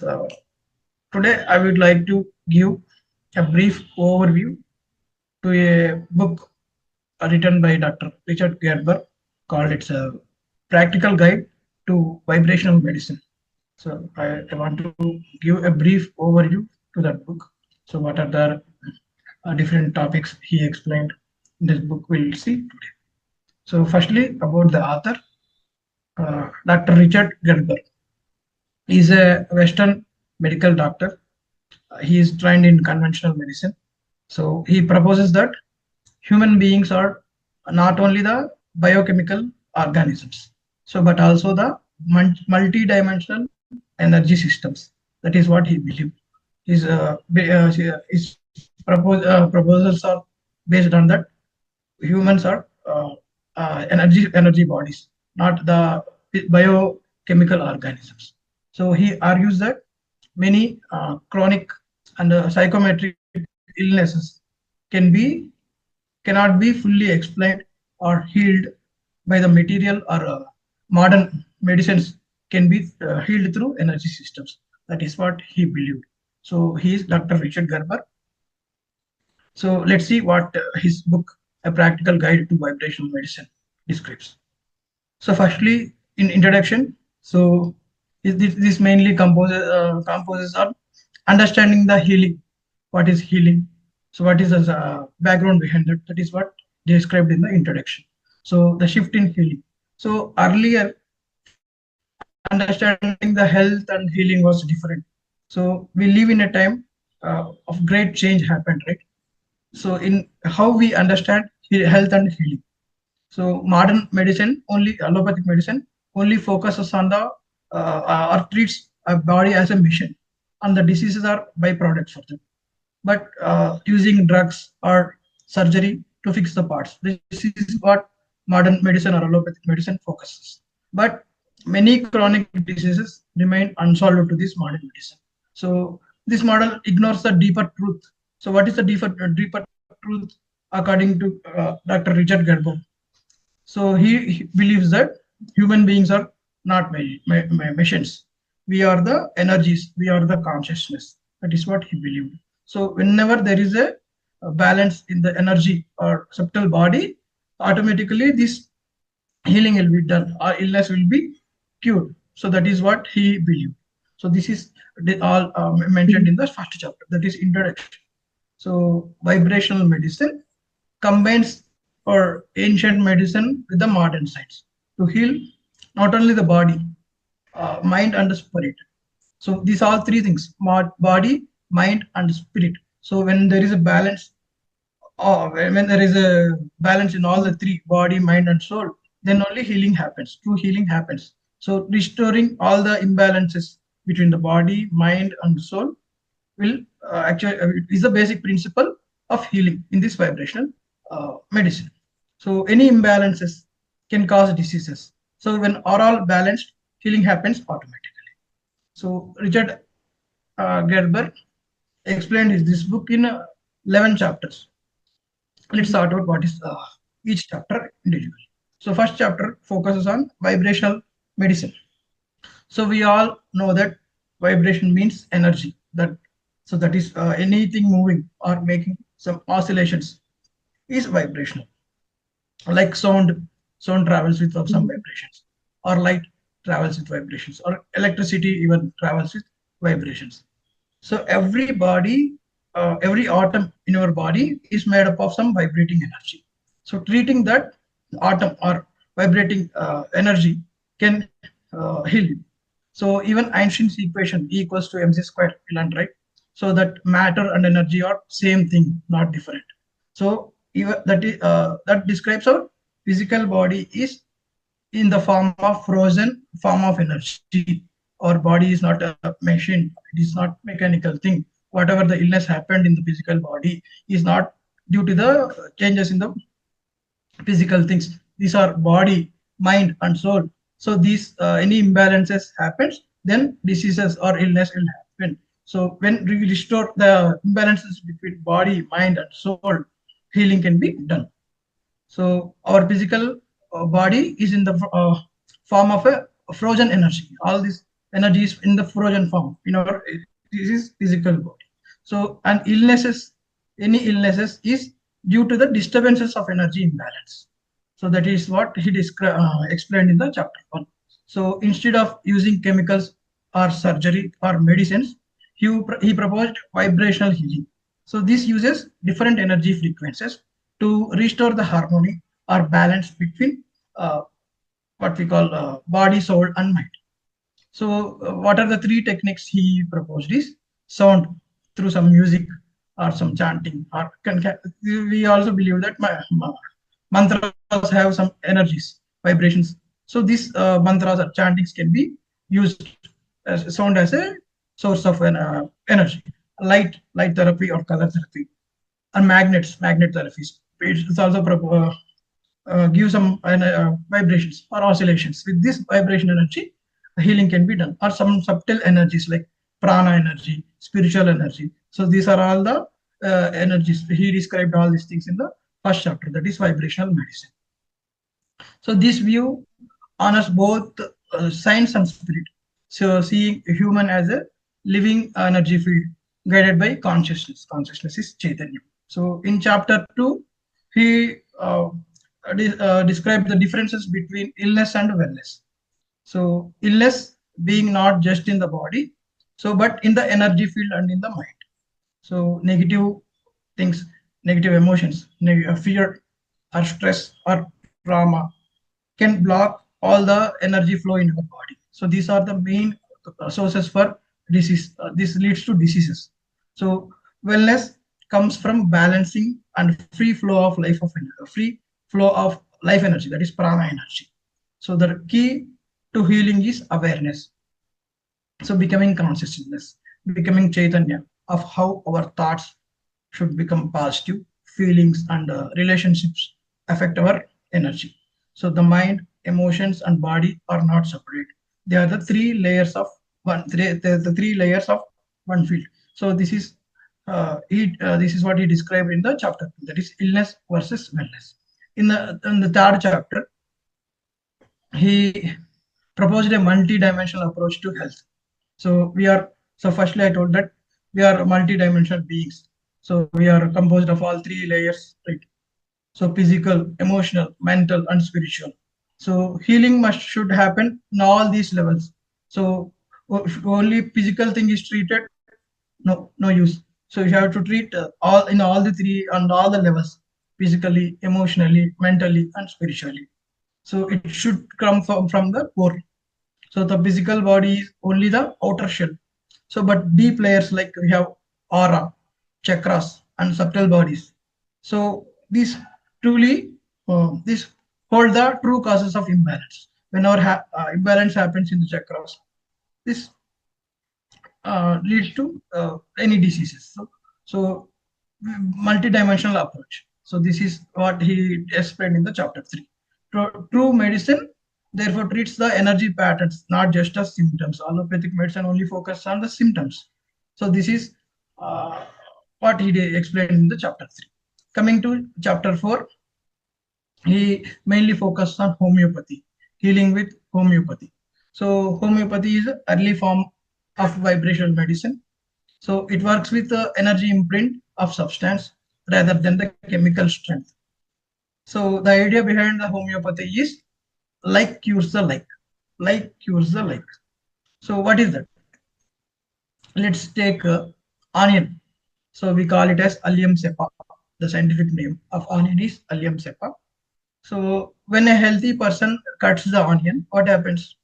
Yes, today I would like to give a brief overview to a book written by Dr. Richard Gerber called it's a practical guide to vibrational medicine. So I want to give a brief overview to that book. So what are the different topics he explained in this book we'll see today. So firstly about the author, Dr. Richard Gerber. He is a Western medical doctor. He is trained in conventional medicine. So he proposes that human beings are not only the biochemical organisms, so but also the multi-dimensional energy systems. That is what he believed. His proposals are based on that humans are energy bodies, not the biochemical organisms. So he argues that many chronic and psychometric illnesses can be cannot be fully explained or healed by the material or modern medicines can be healed through energy systems. That is what he believed. So he is Dr. Richard Gerber. So let's see what his book, A Practical Guide to Vibrational Medicine, describes. So firstly, in introduction, so this mainly composes on understanding the healing. What is healing? So what is the background behind that? That is what described in the introduction. So the shift in healing. So earlier, understanding the health and healing was different. So we live in a time of great change happened, right? So in how we understand health and healing. So modern medicine, only allopathic medicine, only focuses on the or treats a body as a machine, and the diseases are byproducts of them. But using drugs or surgery to fix the parts, this is what modern medicine or allopathic medicine focuses. But many chronic diseases remain unsolved to this modern medicine. So this model ignores the deeper truth. So what is the deeper truth according to Dr. Richard Gerber? So he believes that human beings are not machines. We are the energies. We are the consciousness. That is what he believed. So whenever there is a balance in the energy or subtle body, automatically this healing will be done or illness will be cured. So that is what he believed. So this is all mentioned in the first chapter. That is introduction. So vibrational medicine combines or ancient medicine with the modern science to heal not only the body, mind and the spirit. So these all three things: body, mind, and spirit. So when there is a balance, when there is a balance in all the three, body, mind, and soul, then only healing happens. True healing happens. So restoring all the imbalances between the body, mind, and soul will actually is the basic principle of healing in this vibrational medicine. So any imbalances can cause diseases. So when are all balanced, healing happens automatically. So Richard Gerber explained this book in 11 chapters. Let's start out what is each chapter individually. So first chapter focuses on vibrational medicine. So we all know that vibration means energy. That is anything moving or making some oscillations is vibrational. Like sound travels with some vibrations, or light travels with vibrations, or electricity even travels with vibrations. So every body, every atom in our body is made up of some vibrating energy. So treating that atom or vibrating energy can heal you. So even Einstein's equation E equals to mc square, you learned, right? So that matter and energy are same thing, not different. So even that describes our physical body is in the form of frozen form of energy. Our body is not a machine, it is not mechanical thing. Whatever the illness happened in the physical body is not due to the changes in the physical things. These are body, mind, and soul. So these any imbalances happens, then diseases or illness will happen. So when we restore the imbalances between body, mind, and soul, healing can be done. So our physical body is in the form of a frozen energy. All this energy is in the frozen form in our this is physical body. So and illnesses, any illnesses is due to the disturbances of energy imbalance. So that is what he explained in the chapter 1. So instead of using chemicals or surgery or medicines, he proposed vibrational healing. So this uses different energy frequencies to restore the harmony or balance between uh, what we call body, soul, and mind. So, what are the three techniques he proposed? Is sound through some music or some chanting, or we also believe that mantras have some energies, vibrations. So, these mantras or chantings can be used as sound as a source of energy. Light therapy or color therapy, and magnet therapies. It's also give some vibrations or oscillations. With this vibration energy, healing can be done, or some subtle energies like prana energy, spiritual energy. So these are all the energies. He described all these things in the first chapter, that is vibrational medicine. So this view honors both science and spirit. So seeing a human as a living energy field guided by consciousness. Consciousness is Chaitanya. So in chapter 2, he described the differences between illness and wellness. So illness being not just in the body, so but in the energy field and in the mind. So negative things, negative emotions, fear or stress or trauma can block all the energy flow in your body. So these are the main sources for disease. This leads to diseases. So wellness comes from balancing and free flow of free flow of life energy. That is prana energy. So the key to healing is awareness. So becoming consciousness, becoming Chaitanya of how our thoughts should become positive, feelings and relationships affect our energy. So the mind, emotions, and body are not separate. They are the three layers of the three layers of one field. So this is what he described in the chapter. That is illness versus wellness. In the third chapter, he proposed a multi-dimensional approach to health. So we are so firstly I told that we are multi-dimensional beings. So we are composed of all three layers, right? So physical, emotional, mental, and spiritual. So healing must should happen in all these levels. So if only physical thing is treated, no use. So you have to treat all the three on all the levels: physically, emotionally, mentally, and spiritually. So it should come from the core. So the physical body is only the outer shell. So but deep layers like we have aura, chakras, and subtle bodies. So these truly this hold the true causes of imbalance. Whenever imbalance happens in the chakras, this leads to any diseases. So multidimensional approach. So this is what he explained in the chapter 3. True medicine therefore treats the energy patterns, not just as symptoms. Allopathic medicine only focuses on the symptoms. So this is uh, what he explained in the chapter 3. Coming to chapter 4, he mainly focused on homeopathy, healing with homeopathy. So homeopathy is an early form of vibrational medicine. So it works with the energy imprint of substance rather than the chemical strength. So the idea behind the homeopathy is like cures the like. Like cures the like. So what is that? Let's take onion. So we call it as allium cepa. The scientific name of onion is allium cepa. So when a healthy person cuts the onion, what happens?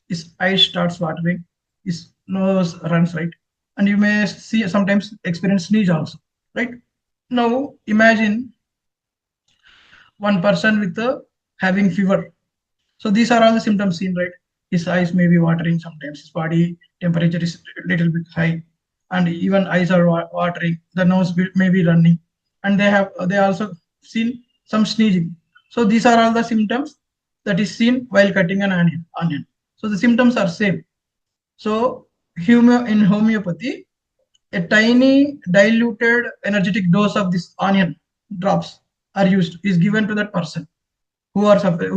His eyes starts watering, his nose runs, right, and you may see sometimes experience sneeze also, right? Now imagine one person with having fever. So these are all the symptoms seen, right? His eyes may be watering sometimes, his body temperature is a little bit high, and even eyes are watering, the nose may be running, and they also seen some sneezing. So these are all the symptoms that is seen while cutting an onion. So the symptoms are same. So in homeopathy, a tiny diluted energetic dose of this onion drops are used is given to that person who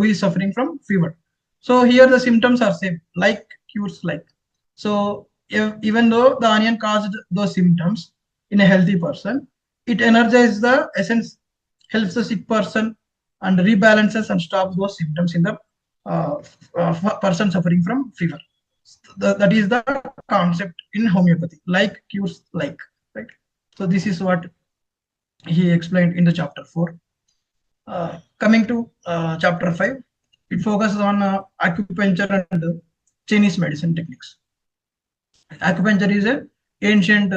is suffering from fever. So here the symptoms are same, like cures like. So even though the onion caused those symptoms in a healthy person, it energizes the essence, helps the sick person, and rebalances and stops those symptoms in the person suffering from fever. That is the concept in homeopathy. Like cures like, right? So this is what he explained in the chapter 4. Coming to chapter 5, it focuses on acupuncture and Chinese medicine techniques. Acupuncture is a ancient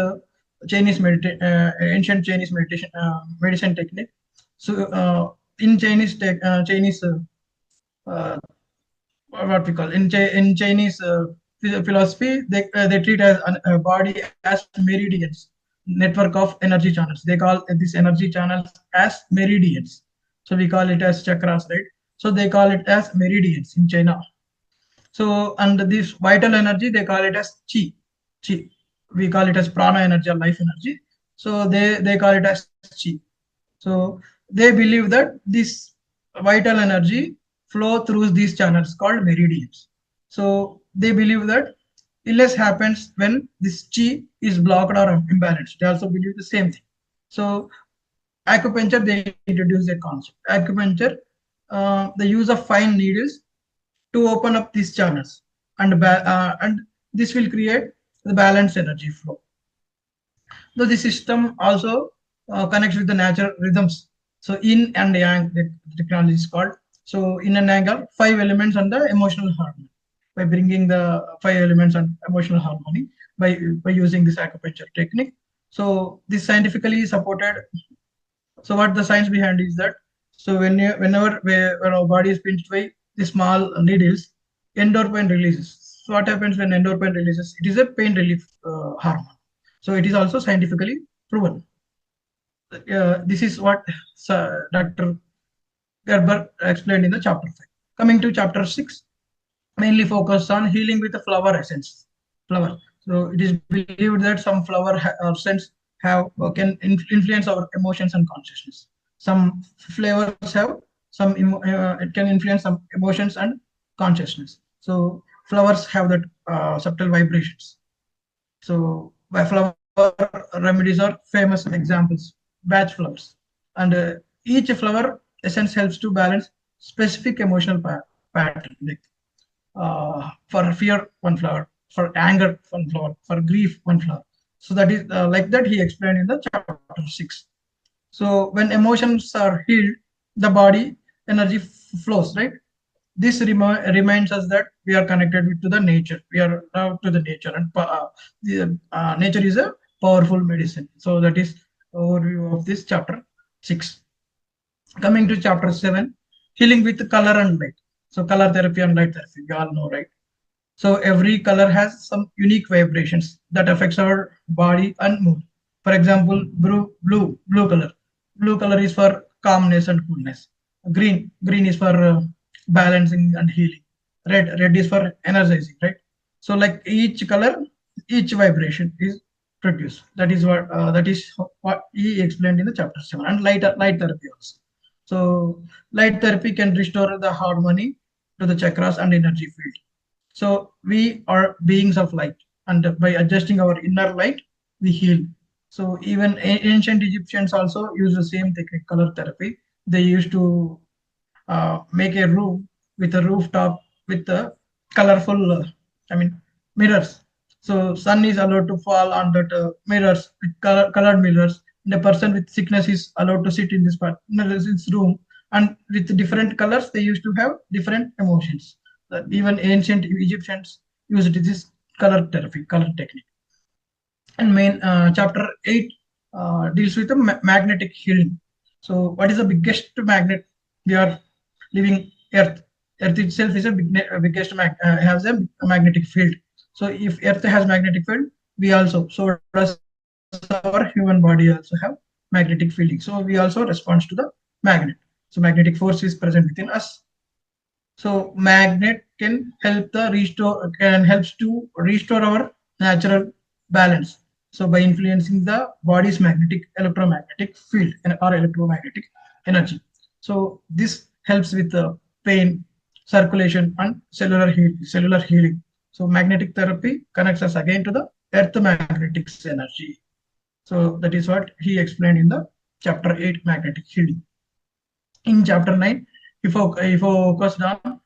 ancient Chinese meditation medicine technique. So in Chinese uh, what we call in Chinese philosophy, they treat as a body as meridians, network of energy channels. They call these energy channels as meridians. So we call it as chakras, right? So they call it as meridians in China. So, and this vital energy, they call it as chi. Chi. We call it as prana energy or life energy. So they call it as chi. So they believe that this vital energy flow through these channels called meridians. So they believe that illness happens when this chi is blocked or imbalanced. They also believe the same thing. So acupuncture, they introduce a concept. Acupuncture, the use of fine needles to open up these channels, and this will create the balanced energy flow. So the system also connects with the natural rhythms. So yin and yang, the technology is called. So in and yang are five elements and the emotional harmony. By bringing the five elements and emotional harmony by using this acupuncture technique. So this scientifically supported. So what the science behind is that, so when our body is pinched by the small needles, endorphin releases. So what happens when endorphin releases? It is a pain relief hormone. So it is also scientifically proven. This is what Dr. Gerber explained in the chapter 5. Coming to chapter 6, mainly focus on healing with the flower essence. Flower. So it is believed that some flower or scents have can influence our emotions and consciousness. Some flavors have it can influence some emotions and consciousness. So flowers have that subtle vibrations. So by flower remedies are famous examples, batch flowers. And each flower essence helps to balance specific emotional pattern. Like for fear, one flower; for anger, one flower; for grief, one flower. So that is like that he explained in the chapter 6. So when emotions are healed, the body energy flows, right? This reminds us that we are connected to the nature. We are to the nature, and nature is a powerful medicine. So that is overview of this chapter 6. Coming to chapter 7, healing with color and light. So color therapy and light therapy, we all know, right? So every color has some unique vibrations that affects our body and mood. For example, blue color. Blue color is for calmness and coolness. Green is for balancing and healing. Red is for energizing, right? So like each color, each vibration is produced. That is what he explained in the chapter 7. And light therapy also. So light therapy can restore the harmony to the chakras and energy field. So we are beings of light, and by adjusting our inner light, we heal. So even ancient Egyptians also use the same technique, color therapy. They used to make a room with a rooftop with the colorful, mirrors. So sun is allowed to fall on that mirrors with colored mirrors. And a person with sickness is allowed to sit in this room, and with different colors, they used to have different emotions. Even ancient Egyptians used this color therapy, color technique. And main chapter 8 deals with the magnetic healing. So what is the biggest magnet we are living? Earth itself is a biggest has a magnetic field. So if earth has magnetic field, we also, so does our human body also have magnetic fielding. So we also respond to the magnet. So magnetic force is present within us. So magnet can helps to restore our natural balance. So by influencing the body's magnetic electromagnetic field or electromagnetic energy. So this helps with the pain, circulation, and cellular healing. So magnetic therapy connects us again to the earth magnetics energy. So that is what he explained in the chapter 8, magnetic healing. In chapter 9, he focused on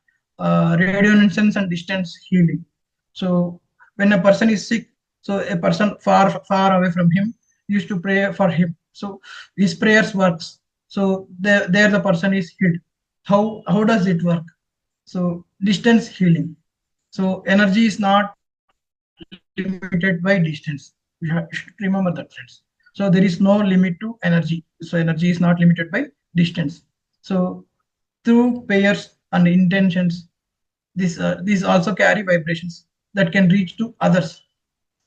radiance and distance healing. So when a person is sick, so a person far away from him used to pray for him. So his prayers works. So there the person is healed. How does it work? So distance healing. So energy is not limited by distance. We should remember that, friends. So there is no limit to energy. So energy is not limited by distance. So through prayers and intentions, these also carry vibrations that can reach to others.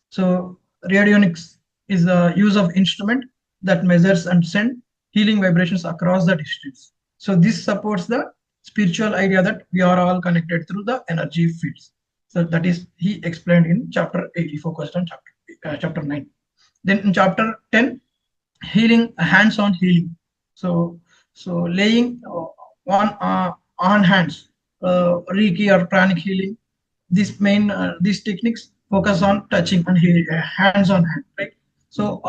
So radionics is the use of instrument that measures and send healing vibrations across the distance. So this supports the spiritual idea that we are all connected through the energy fields. So that is he explained in chapter 8. He focused on chapter 9. Then in chapter 10, healing, hands-on healing. So laying on hands, Reiki or pranic healing. These techniques focus on touching and hands on hand, right? So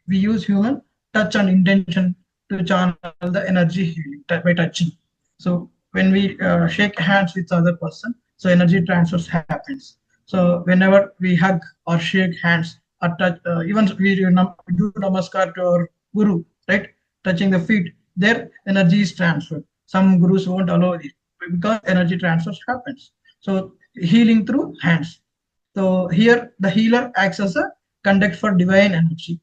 we use human touch and intention to channel the energy healing by touching. So when we shake hands with other person, so energy transfers happens. So whenever we hug or shake hands or touch, even we do namaskar to our guru, right? Touching the feet, their energy is transferred. Some gurus won't allow it because energy transfers happens. So healing through hands. So here the healer acts as a conduct for divine energy.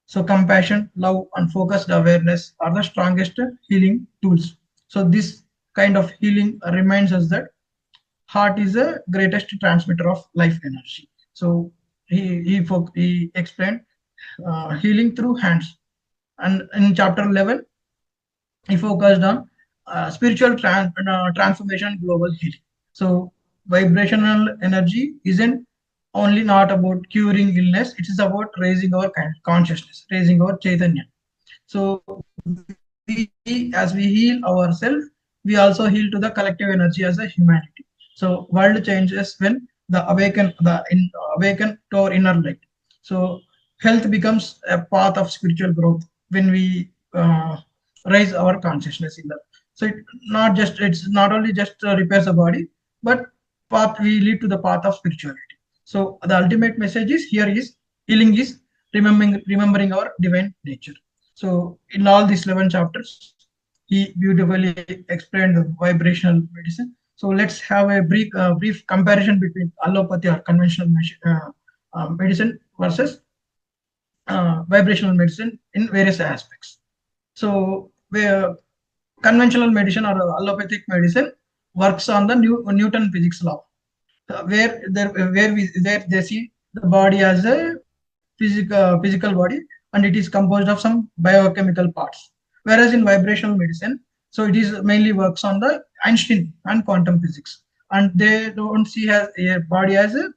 So compassion, love, and focused awareness are the strongest healing tools. So this kind of healing reminds us that heart is the greatest transmitter of life energy. So he explained healing through hands. And in chapter 11, he focused on spiritual transformation, global healing. So vibrational energy isn't only not about curing illness; it is about raising our consciousness, raising our chaitanya. So as we heal ourselves, we also heal to the collective energy as a humanity. So world changes when awaken to our inner light. So health becomes a path of spiritual growth when we raise our consciousness in that. So it's not only just repairs the body, but path we lead to the path of spirituality. So the ultimate message is here is healing is remembering our divine nature. So in all these 11 chapters, he beautifully explained the vibrational medicine. So let's have a brief comparison between allopathy or conventional medicine versus vibrational medicine in various aspects. So where conventional medicine or allopathic medicine works on the Newton physics law, where they see the body as a physical body, and it is composed of some biochemical parts. Whereas in vibrational medicine, so it is mainly works on the Einstein and quantum physics, and they don't see as a body as a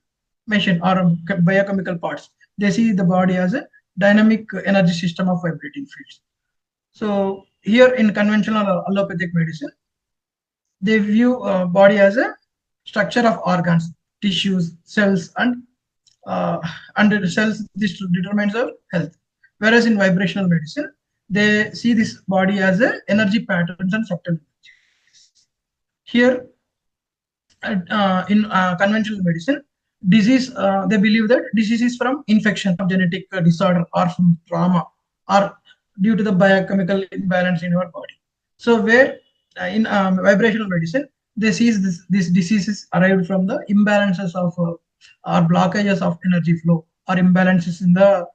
machine or biochemical parts. They see the body as a dynamic energy system of vibrating fields. So here in conventional allopathic medicine, they view body as a structure of organs, tissues, cells, and the cells. This determines our health. Whereas in vibrational medicine, they see this body as a energy patterns and subtle energies. Here in conventional medicine, disease they believe that disease is from infection, from genetic disorder, or from trauma, or due to the biochemical imbalance in our body. So where in vibrational medicine, they see this diseases arrived from the imbalances of or blockages of energy flow, or imbalances in the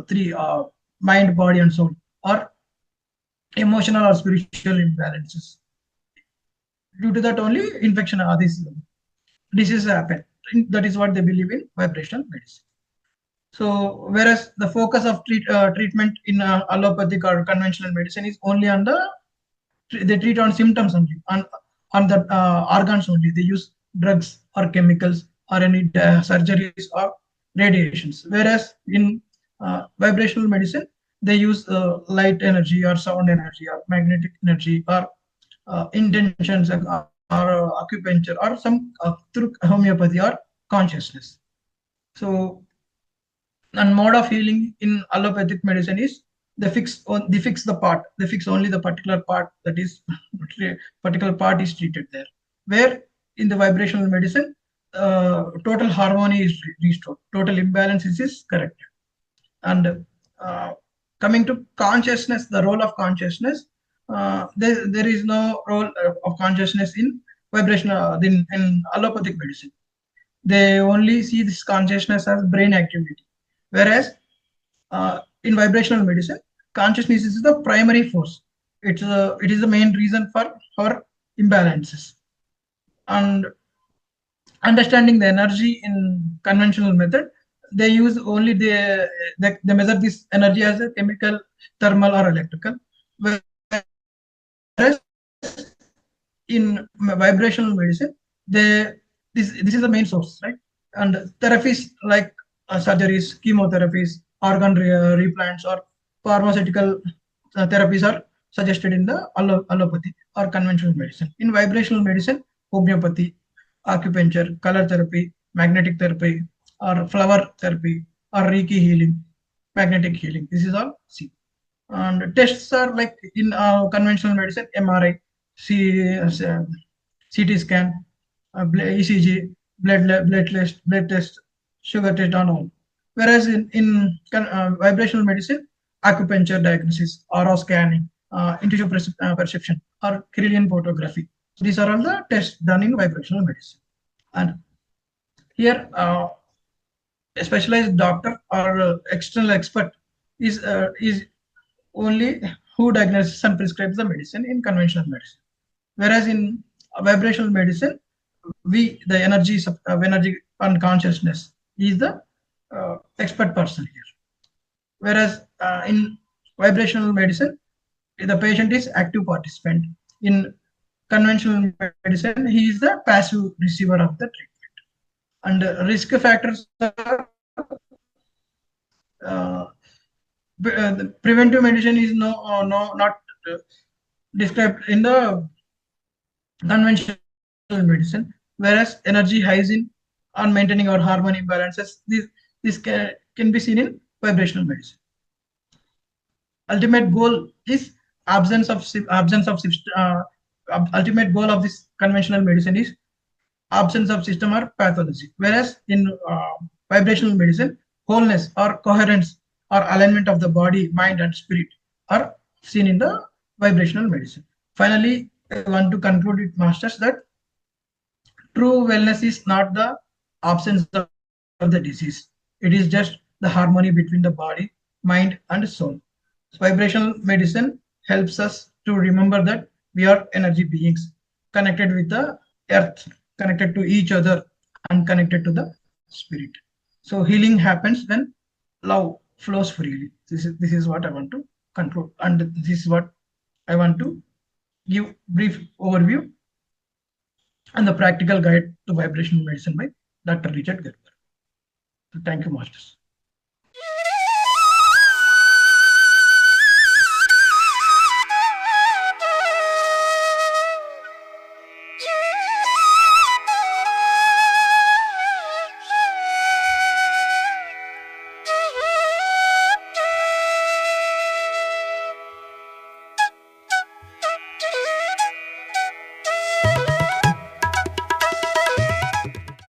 three mind, body, and soul, or emotional or spiritual imbalances. Due to that only infection or these diseases happen. That is what they believe in vibrational medicine. So whereas the focus of treatment in allopathic or conventional medicine is only on they treat on symptoms only, on the organs only. They use drugs or chemicals or any surgeries or radiations. Whereas in vibrational medicine, they use light energy or sound energy or magnetic energy or intentions acupuncture or some through homeopathy or consciousness. So, and mode of healing in allopathic medicine is they fix only the particular part that is particular part is treated there. Where in the vibrational medicine, total harmony is restored, total imbalance is corrected. And coming to consciousness, the role of consciousness, there is no role of consciousness in in allopathic medicine. They only see this consciousness as brain activity, whereas in vibrational medicine, consciousness is the primary force. It is the main reason for imbalances. And understanding the energy in conventional method, they use only they measure this energy as a chemical, thermal, or electrical. Whereas in vibrational medicine, they this is the main source, right? And therapies like surgeries, chemotherapies, organ replants, or pharmaceutical therapies are suggested in the allopathy or conventional medicine. In vibrational medicine, homeopathy, acupuncture, color therapy, magnetic therapy, or flower therapy, or Reiki healing, magnetic healing. This is all C. And tests are like in conventional medicine, MRI, CT scan, ECG, blood test, sugar test, and all. Whereas in vibrational medicine, acupuncture diagnosis, aura scanning, intuitive perception, or Kirlian photography. These are all the tests done in vibrational medicine. And here, a specialized doctor or external expert is only who diagnoses and prescribes the medicine in conventional medicine. Whereas in vibrational medicine, the energy and consciousness is the expert person here. Whereas in vibrational medicine, the patient is active participant. In conventional medicine, he is the passive receiver of the treatment. And risk factors are the preventive medicine is not described in the conventional medicine, whereas energy highs in on maintaining our hormone imbalances. This can be seen in vibrational medicine. Ultimate goal is ultimate goal of this conventional medicine is absence of system or pathology, whereas in vibrational medicine, wholeness or coherence or alignment of the body, mind, and spirit are seen in the vibrational medicine. Finally, I want to conclude it, masters, that true wellness is not the absence of the disease. It is just the harmony between the body, mind, and soul. Vibrational medicine helps us to remember that we are energy beings connected with the earth, connected to each other, and connected to the spirit. So healing happens when love flows freely. This is what I want to conclude, and this is what I want to give brief overview and the practical guide to vibrational medicine by Dr. Richard Gerber. So thank you, masters.